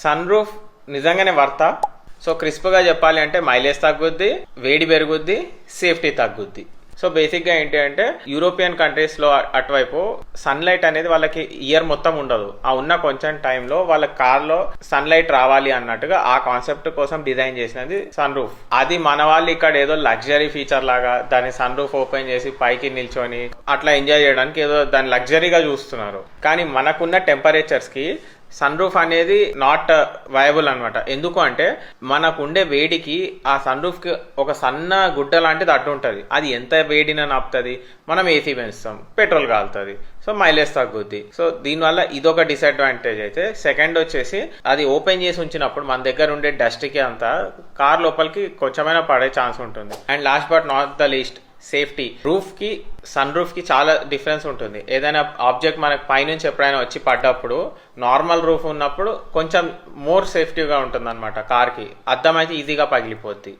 Sun roof నిజంగానే వర్తా? So క్రిస్ప్గా చెప్పాలి అంటే మైలేజ్ తగ్గుద్ది, వేడి పెరుగుద్ది, సేఫ్టీ తగ్గుద్ది. సో బేసిక్గా ఏంటి అంటే యూరోపియన్ కంట్రీస్లో అటువైపు సన్లైట్ అనేది వాళ్ళకి ఇయర్ మొత్తం ఉండదు. ఆ ఉన్న కొంచెం టైంలో వాళ్ళ కార్లో సన్లైట్ రావాలి అన్నట్టుగా ఆ కాన్సెప్ట్ కోసం డిజైన్ చేసినది సన్ రూఫ్. అది మన వాళ్ళు ఇక్కడ ఏదో లగ్జరీ ఫీచర్ లాగా దాన్ని సన్ రూఫ్ ఓపెన్ చేసి పైకి నిల్చొని అట్లా ఎంజాయ్ చేయడానికి ఏదో దాన్ని లగ్జరీగా చూస్తున్నారు. కానీ మనకున్న టెంపరేచర్స్కి సన్ రూఫ్ అనేది నాట్ వయబుల్ అనమాట. ఎందుకు అంటే మనకు ఉండే వేడికి ఆ సన్ రూఫ్కి ఒక సన్న గుడ్డ లాంటిది అడ్డు ఉంటుంది. అది ఎంత వేడిని ఆపుతుంది, మనం ఏసీ పెంచుతాం, పెట్రోల్ కాలుతుంది, సో మైలేజ్ తగ్గుద్ది. సో దీనివల్ల ఇదొక డిసడ్వాంటేజ్. అయితే సెకండ్ వచ్చేసి అది ఓపెన్ చేసి ఉంచినప్పుడు మన దగ్గర ఉండే డస్ట్కి అంతా కార్ లోపలికి కొంచెమైనా పడే ఛాన్స్ ఉంటుంది. And last but not the least safety. Roof కి సన్ రూఫ్ కి చాలా డిఫరెన్స్ ఉంటుంది. ఏదైనా ఆబ్జెక్ట్ మనకు పైనుంచి ఎప్పుడైనా వచ్చి పడ్డప్పుడు నార్మల్ రూఫ్ ఉన్నప్పుడు కొంచెం మోర్ సేఫ్టీగా ఉంటుంది అనమాట. కార్కి అద్దం అయితే ఈజీగా పగిలిపోద్ది.